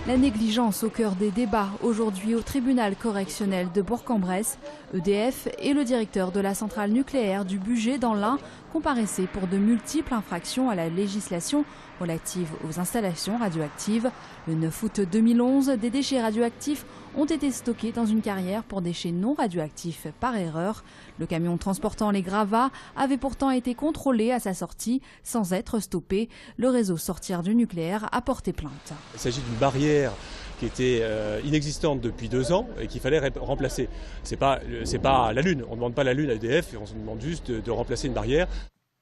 La négligence au cœur des débats aujourd'hui au tribunal correctionnel de Bourg-en-Bresse. EDF et le directeur de la centrale nucléaire du Bugey dans l'Ain comparaissaient pour de multiples infractions à la législation relative aux installations radioactives. Le 9 août 2011, des déchets radioactifs ont été stockés dans une carrière pour déchets non radioactifs par erreur. Le camion transportant les gravats avait pourtant été contrôlé à sa sortie sans être stoppé. Le réseau Sortir du nucléaire a porté plainte. Il s'agit d'une barrière qui était inexistante depuis 2 ans et qu'il fallait remplacer. C'est pas la Lune, on ne demande pas la Lune à EDF, on se demande juste de remplacer une barrière.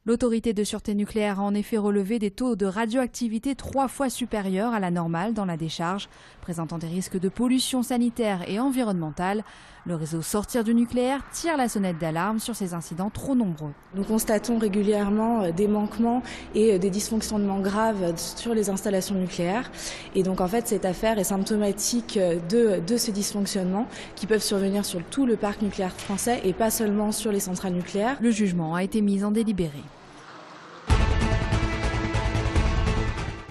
L'autorité de sûreté nucléaire a en effet relevé des taux de radioactivité 3 fois supérieurs à la normale dans la décharge, présentant des risques de pollution sanitaire et environnementale. Le réseau Sortir du nucléaire tire la sonnette d'alarme sur ces incidents trop nombreux. Nous constatons régulièrement des manquements et des dysfonctionnements graves sur les installations nucléaires. Et donc en fait cette affaire est symptomatique de ces dysfonctionnements qui peuvent survenir sur tout le parc nucléaire français et pas seulement sur les centrales nucléaires. Le jugement a été mis en délibéré.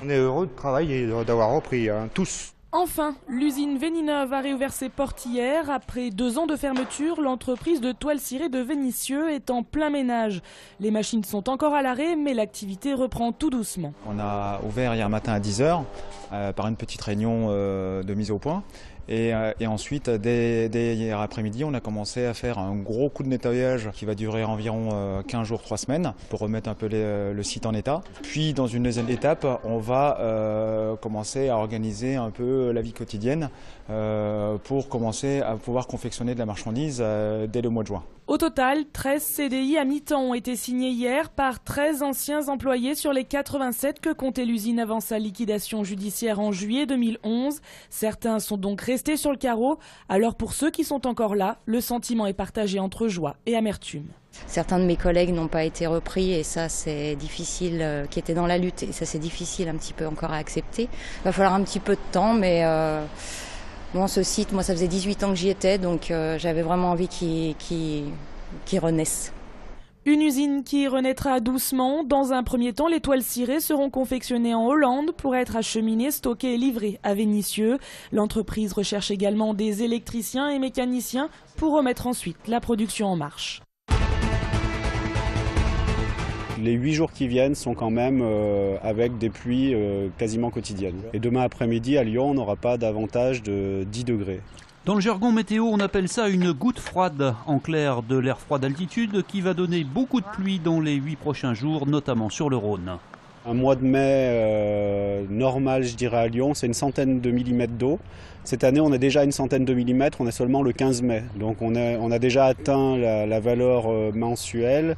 On est heureux de travailler et d'avoir repris, tous. Enfin, l'usine Vénineuve a réouvert ses portes hier. Après 2 ans de fermeture, l'entreprise de toile cirée de Vénissieux est en plein ménage. Les machines sont encore à l'arrêt, mais l'activité reprend tout doucement. On a ouvert hier matin à 10 h par une petite réunion de mise au point. Et ensuite, dès hier après-midi, on a commencé à faire un gros coup de nettoyage qui va durer environ 15 jours, 3 semaines pour remettre un peu le site en état. Puis, dans une deuxième étape, on va commencer à organiser un peu la vie quotidienne pour commencer à pouvoir confectionner de la marchandise dès le mois de juin. Au total, 13 CDI à mi-temps ont été signés hier par 13 anciens employés sur les 87 que comptait l'usine avant sa liquidation judiciaire en juillet 2011. Certains sont donc restés sur le carreau. Alors pour ceux qui sont encore là, le sentiment est partagé entre joie et amertume. Certains de mes collègues n'ont pas été repris et ça c'est difficile, qui étaient dans la lutte et ça c'est difficile un petit peu encore à accepter. Il va falloir un petit peu de temps mais... Bon, ce site, moi ça faisait 18 ans que j'y étais, donc j'avais vraiment envie qu'il renaisse. Une usine qui renaîtra doucement. Dans un premier temps, les toiles cirées seront confectionnées en Hollande pour être acheminées, stockées et livrées à Vénissieux. L'entreprise recherche également des électriciens et mécaniciens pour remettre ensuite la production en marche. Les 8 jours qui viennent sont quand même avec des pluies quasiment quotidiennes. Et demain après-midi, à Lyon, on n'aura pas davantage de 10 degrés. Dans le jargon météo, on appelle ça une goutte froide. En clair, de l'air froid d'altitude qui va donner beaucoup de pluie dans les 8 prochains jours, notamment sur le Rhône. Un mois de mai normal, je dirais, à Lyon, c'est une centaine de millimètres d'eau. Cette année, on est déjà à une centaine de millimètres, on est seulement le 15 mai. Donc on a déjà atteint la valeur mensuelle.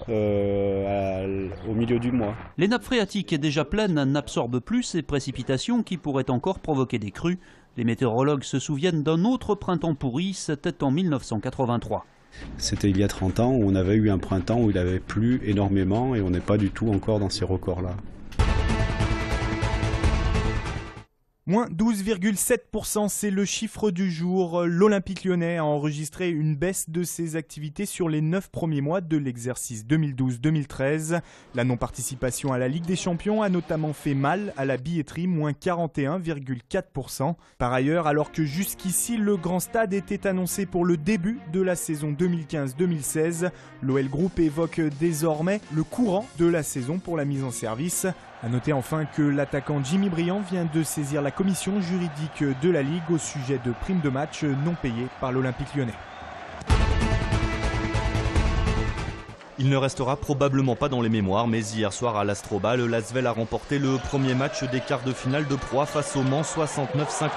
Au milieu du mois. Les nappes phréatiques déjà pleines n'absorbent plus ces précipitations qui pourraient encore provoquer des crues. Les météorologues se souviennent d'un autre printemps pourri, c'était en 1983. C'était il y a 30 ans où on avait eu un printemps où il avait plu énormément et on n'est pas du tout encore dans ces records-là. Moins 12,7%, c'est le chiffre du jour. L'Olympique lyonnais a enregistré une baisse de ses activités sur les 9 premiers mois de l'exercice 2012-2013. La non-participation à la Ligue des Champions a notamment fait mal à la billetterie, moins 41,4%. Par ailleurs, alors que jusqu'ici le Grand Stade était annoncé pour le début de la saison 2015-2016, l'OL Group évoque désormais le courant de la saison pour la mise en service. A noter enfin que l'attaquant Jimmy Briand vient de saisir la commission juridique de la Ligue au sujet de primes de match non payées par l'Olympique lyonnais. Il ne restera probablement pas dans les mémoires, mais hier soir à l'Astrobal, l'Asvel a remporté le premier match des quarts de finale de Pro face au Mans 69-52.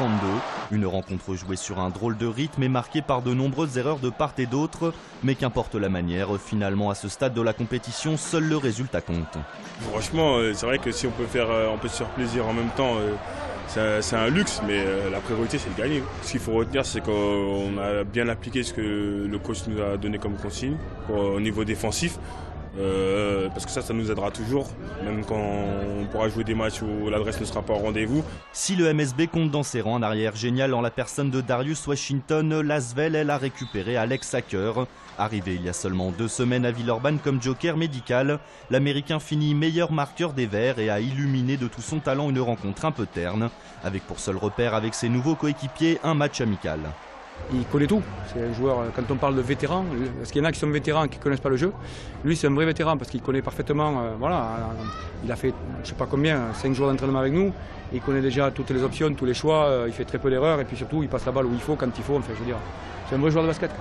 Une rencontre jouée sur un drôle de rythme et marquée par de nombreuses erreurs de part et d'autre. Mais qu'importe la manière, finalement à ce stade de la compétition, seul le résultat compte. Franchement, c'est vrai que si on peut se faire plaisir en même temps, c'est un luxe, mais la priorité c'est de gagner. Ce qu'il faut retenir, c'est qu'on a bien appliqué ce que le coach nous a donné comme consigne au niveau défensif. parce que ça nous aidera toujours, même quand on pourra jouer des matchs où l'adresse ne sera pas au rendez-vous. Si le MSB compte dans ses rangs un arrière génial en la personne de Darius Washington, l'Asvel, elle a récupéré Alex Hacker. Arrivé il y a seulement 2 semaines à Villeurbanne comme joker médical, l'Américain finit meilleur marqueur des Verts et a illuminé de tout son talent une rencontre un peu terne, avec pour seul repère avec ses nouveaux coéquipiers un match amical. Il connaît tout, c'est un joueur, quand on parle de vétéran, parce qu'il y en a qui sont vétérans qui ne connaissent pas le jeu, lui c'est un vrai vétéran parce qu'il connaît parfaitement, il a fait je ne sais pas combien, 5 jours d'entraînement avec nous, il connaît déjà toutes les options, tous les choix, il fait très peu d'erreurs et puis surtout il passe la balle où il faut, quand il faut, enfin je veux dire, c'est un vrai joueur de basket.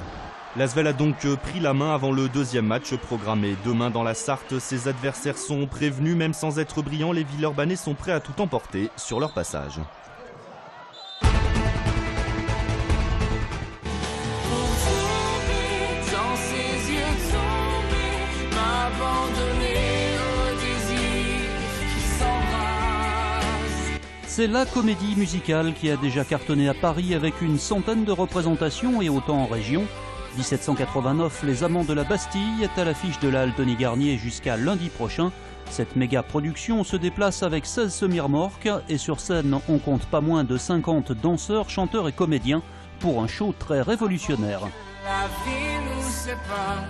L'Asvel a donc pris la main avant le 2e match programmé demain dans la Sarthe. Ses adversaires sont prévenus, même sans être brillants, les Villeurbanais sont prêts à tout emporter sur leur passage. C'est la comédie musicale qui a déjà cartonné à Paris avec une centaine de représentations et autant en région. 1789, Les Amants de la Bastille est à l'affiche de la halle Tony Garnier jusqu'à lundi prochain. Cette méga production se déplace avec 16 semi-remorques et sur scène on compte pas moins de 50 danseurs, chanteurs et comédiens pour un show très révolutionnaire. La vie nous sépare.